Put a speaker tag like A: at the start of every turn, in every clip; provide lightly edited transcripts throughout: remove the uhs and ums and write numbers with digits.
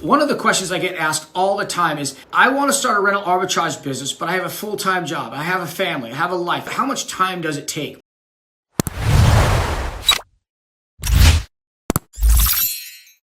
A: One of the questions I get asked all the time is, I want to start a rental arbitrage business, but I have a full-time job. I have a family. I have a life. How much time does it take?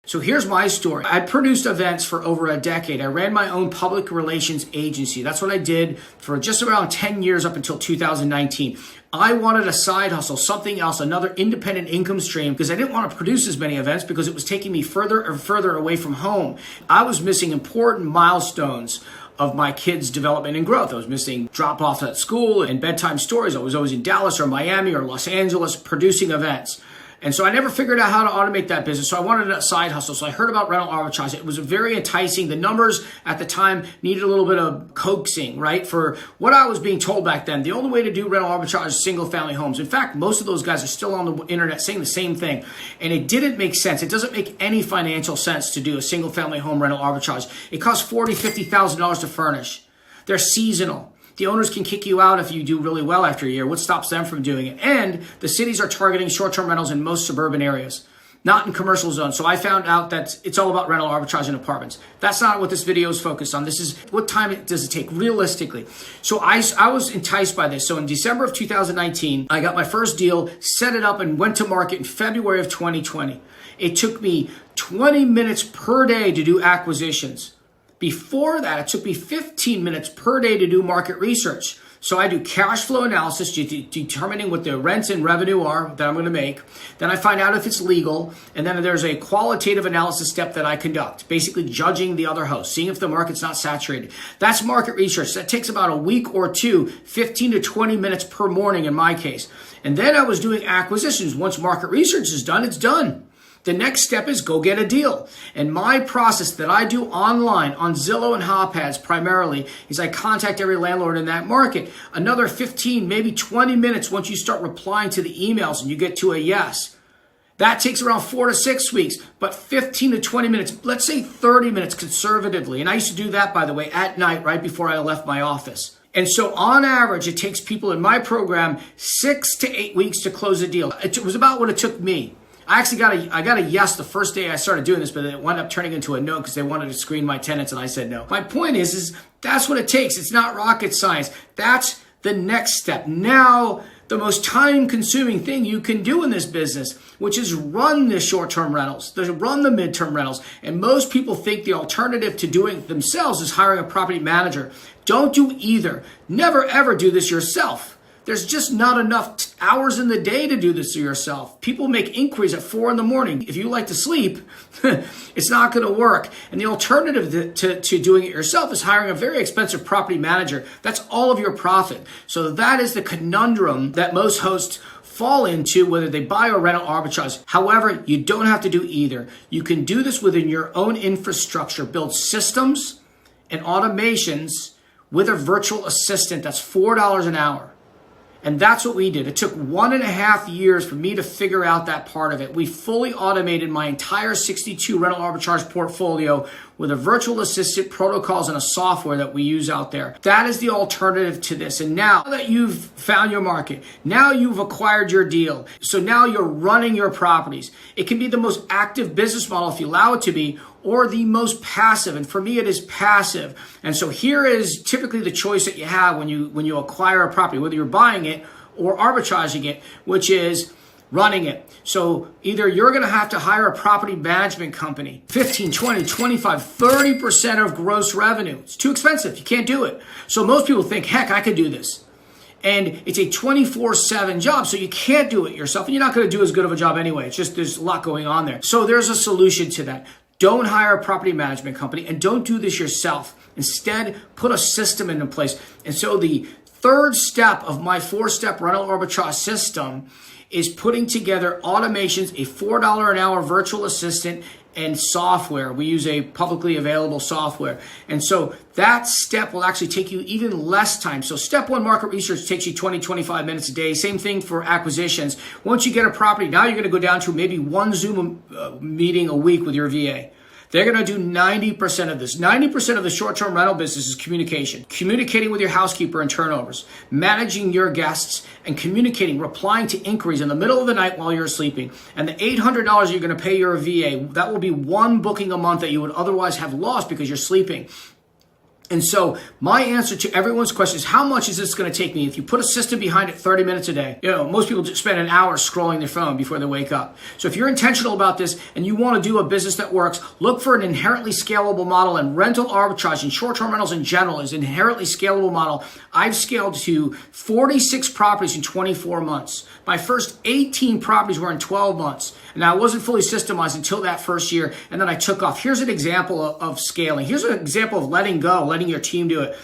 A: So here's my story. I produced events for over a decade. I ran my own public relations agency. That's what I did for just around 10 years up until 2019. I wanted a side hustle, something else, another independent income stream, because I didn't want to produce as many events because it was taking me further and further away from home. I was missing important milestones of my kids' development and growth. I was missing drop-offs at school and bedtime stories. I was always in Dallas or Miami or Los Angeles producing events. And so I never figured out how to automate that business. So I wanted a side hustle. So I heard about rental arbitrage. It was very enticing. The numbers at the time needed a little bit of coaxing, right? For what I was being told back then, the only way to do rental arbitrage is single family homes. In fact, most of those guys are still on the internet saying the same thing. And it didn't make sense. It doesn't make any financial sense to do a single family home rental arbitrage. It costs $40,000, $50,000 to furnish. They're seasonal. The owners can kick you out if you do really well after a year. What stops them from doing it? And the cities are targeting short-term rentals in most suburban areas, not in commercial zones. So I found out that it's all about rental arbitrage in apartments. That's not what this video is focused on. This is what time does it take realistically. So I was enticed by this. So in December of 2019, I got my first deal, set it up, and went to market in February of 2020. It took me 20 minutes per day to do acquisitions. Before that, it took me 15 minutes per day to do market research. So I do cash flow analysis, determining what the rents and revenue are that I'm going to make. Then I find out if it's legal. And then there's a qualitative analysis step that I conduct, basically judging the other host, seeing if the market's not saturated. That's market research. That takes about a week or two, 15 to 20 minutes per morning in my case. And then I was doing acquisitions. Once market research is done, it's done. The next step is go get a deal. And my process that I do online on Zillow and HotPads primarily is I contact every landlord in that market. Another 15, maybe 20 minutes once you start replying to the emails and you get to a yes. That takes around 4 to 6 weeks, but 15 to 20 minutes, let's say 30 minutes conservatively. And I used to do that, by the way, at night right before I left my office. And so on average, it takes people in my program 6 to 8 weeks to close a deal. It was about what it took me. I actually got a yes the first day I started doing this, but it wound up turning into a no because they wanted to screen my tenants and I said no. My point is that's what it takes. It's not rocket science. That's the next step. Now, the most time-consuming thing you can do in this business, which is run the short-term rentals, run the mid-term rentals. And most people think the alternative to doing it themselves is hiring a property manager. Don't do either. Never, ever do this yourself. There's just not enough hours in the day to do this to yourself. People make inquiries at 4 in the morning. If you like to sleep, it's not going to work. And the alternative to doing it yourself is hiring a very expensive property manager. That's all of your profit. So that is the conundrum that most hosts fall into, whether they buy or rental arbitrage. However, you don't have to do either. You can do this within your own infrastructure. Build systems and automations with a virtual assistant. That's $4 an hour. And that's what we did. It took 1.5 years for me to figure out that part of it. We fully automated my entire 62 rental arbitrage portfolio with a virtual assistant, protocols, and a software that we use out there. That is the alternative to this. And now that you've found your market, now you've acquired your deal. So now you're running your properties. It can be the most active business model if you allow it to be, or the most passive. And for me, it is passive. And so here is typically the choice that you have when you acquire a property, whether you're buying it or arbitraging it, which is running it. So either you're going to have to hire a property management company, 15, 20, 25, 30% of gross revenue. It's too expensive. You can't do it. So most people think, heck, I could do this. And it's a 24/7 job, so you can't do it yourself. And you're not going to do as good of a job anyway. It's just there's a lot going on there. So there's a solution to that. Don't hire a property management company and don't do this yourself. Instead, put a system into place. And so the third step of my 4-step rental arbitrage system is putting together automations, a $4 an hour virtual assistant, and software. We use a publicly available software. And so that step will actually take you even less time. So step 1, market research, takes you 20, 25 minutes a day. Same thing for acquisitions. Once you get a property, now you're going to go down to maybe 1 Zoom meeting a week with your VA. They're going to do 90% of this. 90% of the short-term rental business is communication. Communicating with your housekeeper and turnovers, managing your guests, and communicating, replying to inquiries in the middle of the night while you're sleeping. And the $800 you're going to pay your VA, that will be one booking a month that you would otherwise have lost because you're sleeping. And so my answer to everyone's question is, how much is this going to take me? If you put a system behind it, 30 minutes a day. Most people just spend an hour scrolling their phone before they wake up. So if you're intentional about this and you want to do a business that works, look for an inherently scalable model, and rental arbitrage and short-term rentals in general is an inherently scalable model. I've scaled to 46 properties in 24 months. My first 18 properties were in 12 months. Now, I wasn't fully systemized until that first year, and then I took off. Here's an example of scaling. Here's an example of letting go, letting your team do it.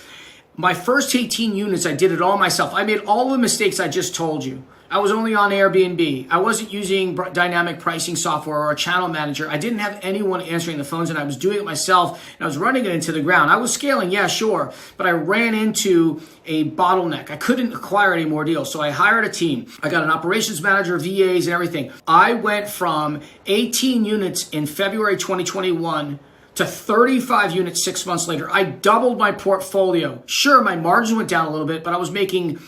A: My first 18 units, I did it all myself. I made all the mistakes I just told you. I was only on Airbnb. I wasn't using dynamic pricing software or a channel manager. I didn't have anyone answering the phones, and I was doing it myself, and I was running it into the ground. I was scaling, yeah, sure, but I ran into a bottleneck. I couldn't acquire any more deals, so I hired a team. I got an operations manager, VAs, and everything. I went from 18 units in February 2021 to 35 units 6 months later. I doubled my portfolio. Sure, my margin went down a little bit, but I was making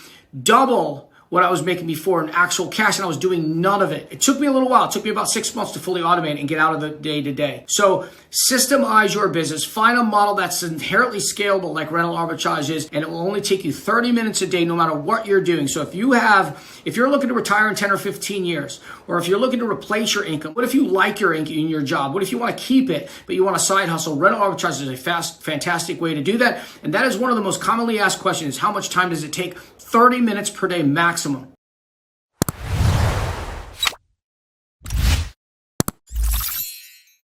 A: double what I was making before in actual cash, and I was doing none of it. It took me a little while. It took me about 6 months to fully automate and get out of the day-to-day. So systemize your business. Find a model that's inherently scalable like rental arbitrage is, and it will only take you 30 minutes a day no matter what you're doing. So if you're looking to retire in 10 or 15 years, or if you're looking to replace your income, what if you like your income in your job? What if you want to keep it, but you want a side hustle? Rental arbitrage is a fantastic way to do that. And that is one of the most commonly asked questions: how much time does it take? 30 minutes per day maximum.